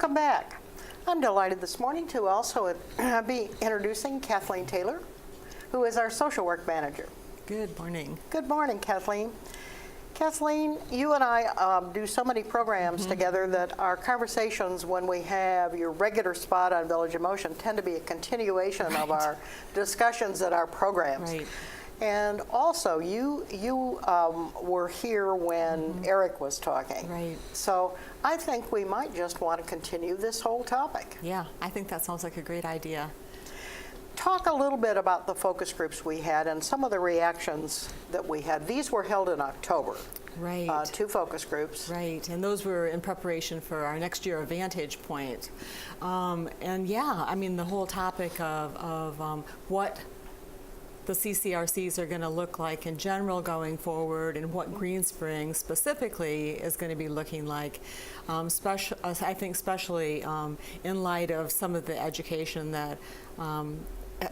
Welcome back. I'm delighted this morning to also be introducing Kathleen Taylor, who is our social work manager. Good morning. Good morning, Kathleen. Kathleen, you and I do so many programs together that our conversations when we have your regular spot on Village of Motion tend to be a continuation of our discussions at our programs. Right. And also, you were here when Eric was talking. Right. So I think we might just want to continue this whole topic. Yeah, I think that sounds like a great idea. Talk a little bit about the focus groups we had and some of the reactions that we had. These were held in October. Right. 2 focus groups. Right, and those were in preparation for our next year of Vantage Point. And yeah, I mean, the whole topic of what the CCRCs are going to look like in general going forward, and what Green Springs specifically is going to be looking like. I think especially in light of some of the education that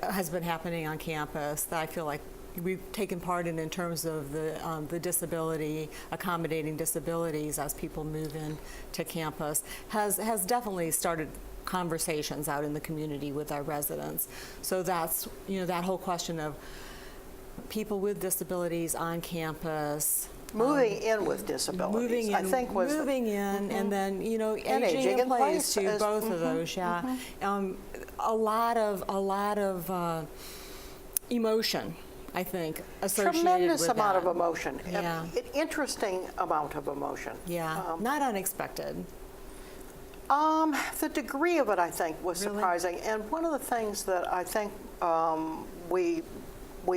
has been happening on campus, that I feel like we've taken part in terms of the disability, accommodating disabilities as people move into campus, has definitely started conversations out in the community with our residents. So that's, that whole question of people with disabilities on campus. Moving in with disabilities, moving in, I think was moving in, and then and aging in place too. as, Both of those, yeah. A lot of emotion, I think, associated tremendous with amount that. of emotion. Yeah. Interesting amount of emotion. Yeah, not unexpected. The degree of it, I think, was Really? surprising. And one of the things that I think we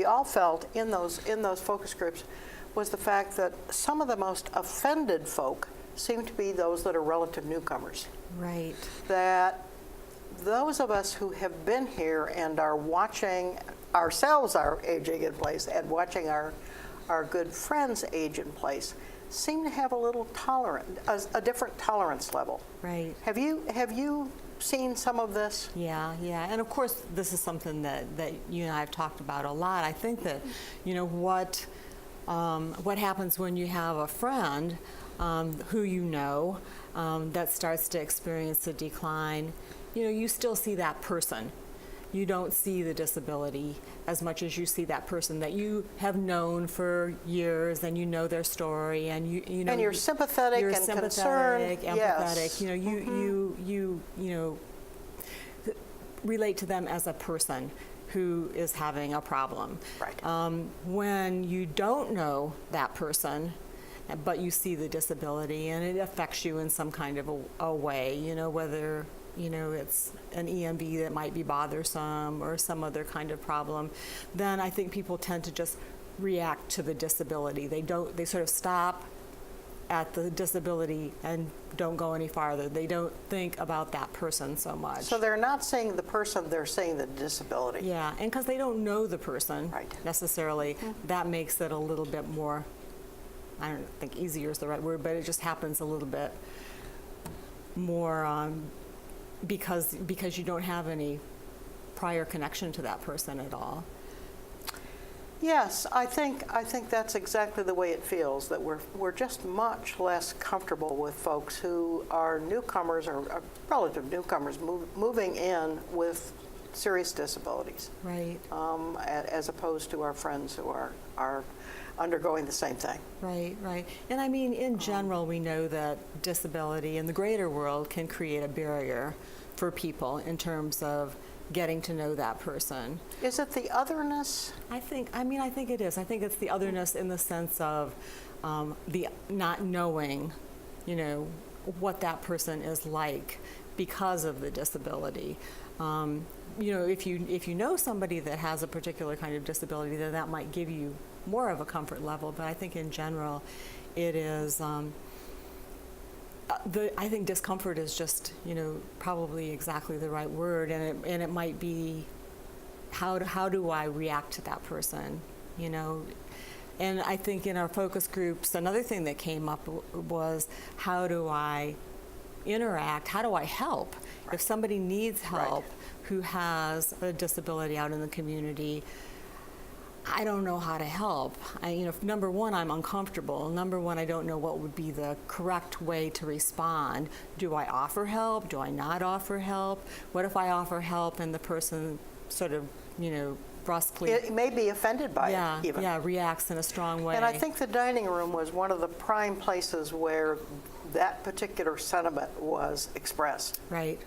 all felt in those focus groups was the fact that some of the most offended folk seem to be those that are relative newcomers. Right. That those of us who have been here and are watching ourselves our aging in place and watching our good friends age in place seem to have a little a different tolerance level. Right. Have you seen some of this? Yeah, and of course this is something that you and I have talked about a lot. I think that what happens when you have a friend who that starts to experience a decline, you still see that person. You don't see the disability as much as you see that person that you have known for years, and you know their story, and you know. And you're sympathetic and concerned. Empathetic. Yes. You relate to them as a person who is having a problem. Right. When you don't know that person, but you see the disability and it affects you in some kind of a way, whether it's an EMB that might be bothersome or some other kind of problem, then I think people tend to just react to the disability. They sort of stop at the disability and don't go any farther. They don't think about that person so much. So they're not seeing the person, they're seeing the disability. Yeah, and because they don't know the person necessarily, that makes it a little bit more, I don't think easier is the right word, but it just happens a little bit more because you don't have any prior connection to that person at all. Yes, I think that's exactly the way it feels, that we're just much less comfortable with folks who are newcomers or relative newcomers moving in with serious disabilities. Right. As opposed to our friends who are undergoing the same thing. Right. And I mean, in general, we know that disability in the greater world can create a barrier for people in terms of getting to know that person. Is it the otherness? I think it is. I think it's the otherness in the sense of the not knowing, what that person is like because of the disability. If you know somebody that has a particular kind of disability, then that might give you more of a comfort level. But I think in general, it is. I think discomfort is just, probably exactly the right word, and it might be, how do I react to that person, And I think in our focus groups, another thing that came up was, how do I interact? How do I help? Right. If somebody needs help who has a disability out in the community, I don't know how to help. Number one, I'm uncomfortable. Number one, I don't know what would be the correct way to respond. Do I offer help? Do I not offer help? What if I offer help and the person sort of, brusquely... It may be offended by it even. Yeah, reacts in a strong way. And I think the dining room was one of the prime places where that particular sentiment was expressed. Right.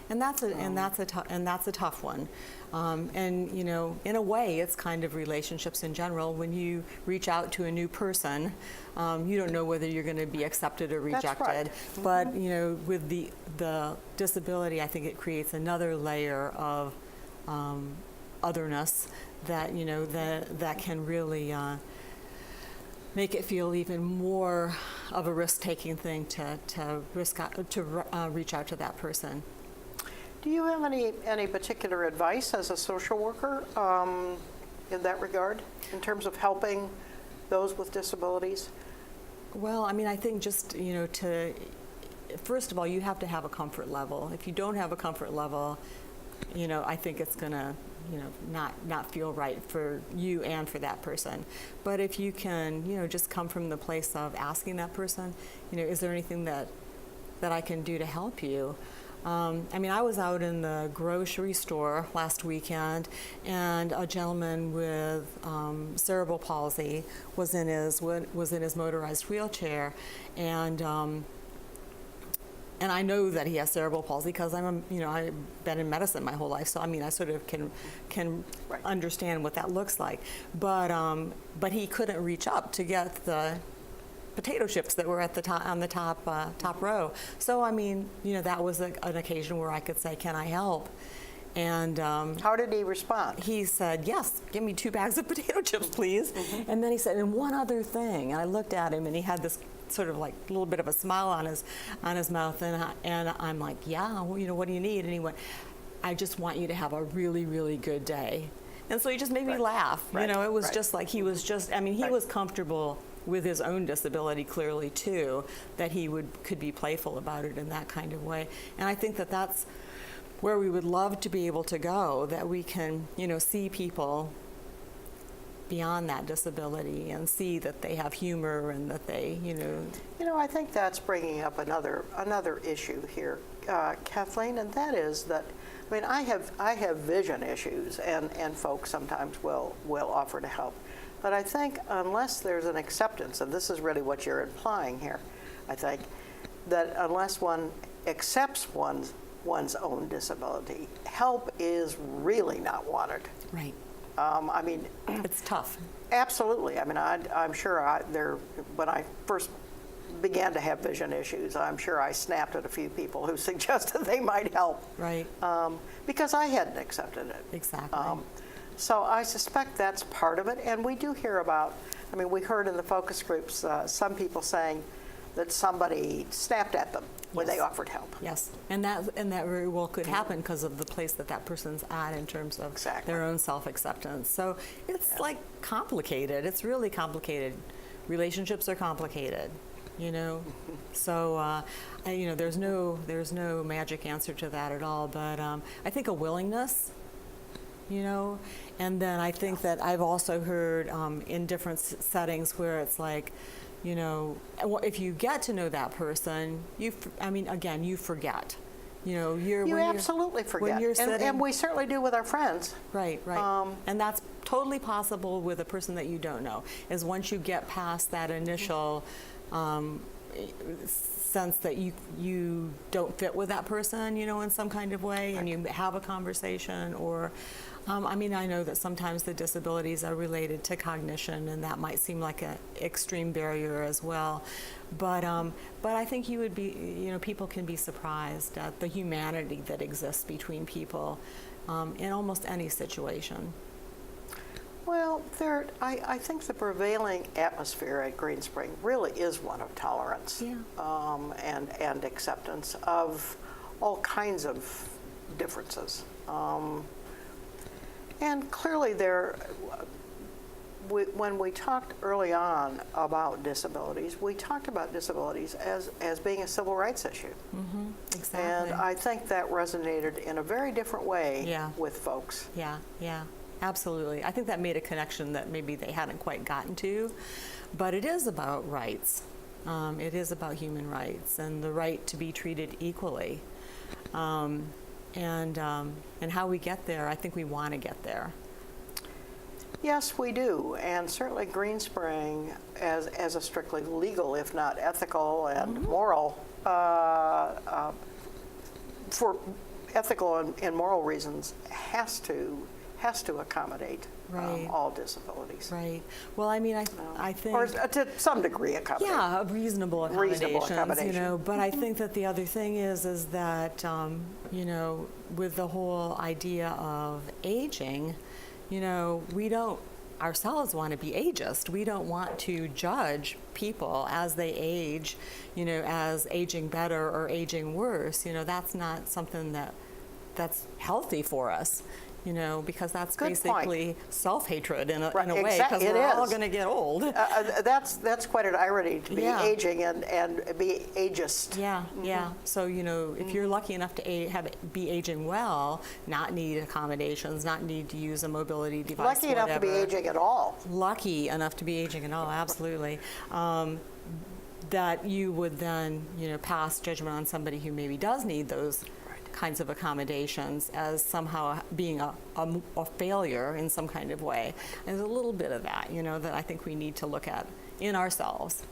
And that's a tough one. In a way, it's kind of relationships in general. When you reach out to a new person, you don't know whether you're going to be accepted or rejected. That's right. But with the disability, I think it creates another layer of otherness that that can really make it feel even more of a risk-taking thing to reach out to that person. Do you have any particular advice as a social worker in that regard, in terms of helping those with disabilities? Well, I think just, first of all, you have to have a comfort level. If you don't have a comfort level, I think it's going to, not feel right for you and for that person. But if you can, just come from the place of asking that person, is there anything that I can do to help you? I was out in the grocery store last weekend, and a gentleman with cerebral palsy was in his motorized wheelchair, and I know that he has cerebral palsy because I've been in medicine my whole life, so I sort of can Right. understand what that looks like. But he couldn't reach up to get the potato chips that were at the top on the top row. So that was an occasion where I could say, "Can I help?" And How did he respond? he said, "Yes, give me 2 bags of potato chips, please." Mm-hmm. And then he said, "And one other thing." And I looked at him, and he had this sort of like a little bit of a smile on his mouth, and I'm like, "Yeah, well, what do you need?" And he went, "I just want you to have a really, really good day." And so he just made me Right. laugh. Right. It was Right. just like he was just. He Right. was comfortable with his own disability clearly too, that he could be playful about it in that kind of way. And I think that that's where we would love to be able to go, that we can, see people beyond that disability and see that they have humor and that they, I think that's bringing up another issue here, Kathleen, and that is that, I have vision issues, and folks sometimes will offer to help. But I think unless there's an acceptance, and this is really what you're implying here, I think, that unless one accepts one's own disability, help is really not wanted. right. It's tough. Absolutely. I'm sure when I first began to have vision issues, I'm sure I snapped at a few people who suggested they might help. Right. Because I hadn't accepted it. Exactly. So I suspect that's part of it. And we do hear about, we heard in the focus groups some people saying that somebody snapped at them when they offered help. Yes, and that very well could happen because of the place that person's at in terms of Exactly. their own self-acceptance. So it's like complicated. It's really complicated. Relationships are complicated, So there's no magic answer to that at all. But I think a willingness, and then I think that I've also heard in different settings where it's like, if you get to know that person, you forget. You absolutely forget. When you're sitting, and we certainly do with our friends. Right. And that's totally possible with a person that you don't know, is once you get past that initial sense that you don't fit with that person, in some kind of way, and you have a conversation, or I know that sometimes the disabilities are related to cognition, and that might seem like an extreme barrier as well. But I think you would be, people can be surprised at the humanity that exists between people in almost any situation. Well, I think the prevailing atmosphere at Green Spring really is one of tolerance. Yeah. And acceptance of all kinds of differences. And clearly when we talked early on about disabilities, we talked about disabilities as being a civil rights issue. Mm-hmm. Exactly. And I think that resonated in a very different way Yeah. with folks. Yeah, absolutely. I think that made a connection that maybe they hadn't quite gotten to, but it is about rights. It is about human rights and the right to be treated equally. And how we get there, I think we want to get there. Yes, we do, and certainly Greenspring, as a strictly legal, if not ethical and moral, for ethical and moral reasons, has to accommodate Right. all disabilities. Right. Well, I mean, I think... Or to some degree accommodate. Yeah, reasonable accommodations, accommodation. you know, but I think that the other thing is that, you know, with the whole idea of aging, you know, we don't ourselves want to be ageist. We don't want to judge people as they age, you know, as aging better or aging worse. You know, that's not something that's healthy for us. You know, because that's Good basically point. self-hatred in a Right, way, because it we're all is. be going to get old. That's quite an irony to be Yeah. aging and be ageist. Yeah, yeah. So, you know, if you're lucky enough to be aging well, not need accommodations, not need to use a mobility device, Lucky enough to be whatever. aging at all. Lucky enough to be aging at all, absolutely. That you would then, you know, pass judgment on somebody who maybe does need those kinds of accommodations as somehow being a failure in some kind of way. There's a little bit of that, you know, that I think we need to look at in ourselves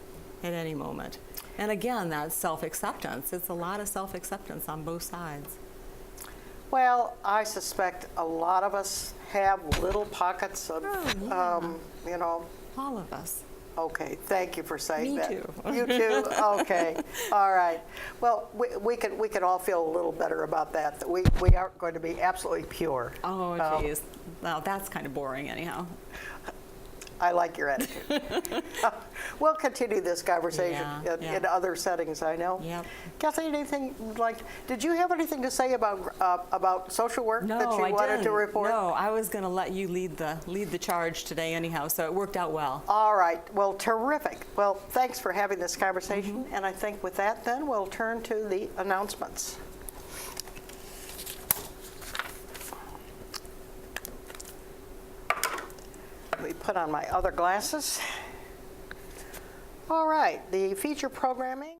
at any moment. And again, that self-acceptance. It's a lot of self-acceptance on both sides. Well, I suspect a lot of us have little pockets of, you know. All of us. Okay, thank you for saying Me that. too. You too? Okay, all right. Well, we could all feel a little better about that we aren't going to be absolutely pure. Oh, geez. Well, that's kind of boring anyhow. I like your attitude. We'll continue this conversation in other settings, I know. Yep. Kathy, anything did you have anything to say about social work No, that you I wanted didn't. to report? No, I was going to let you lead the charge today anyhow, so it worked out well. All right. Well, terrific. Well, thanks for having this conversation. And I think with that, then, we'll turn to the announcements. Let me put on my other glasses. All right. The feature programming.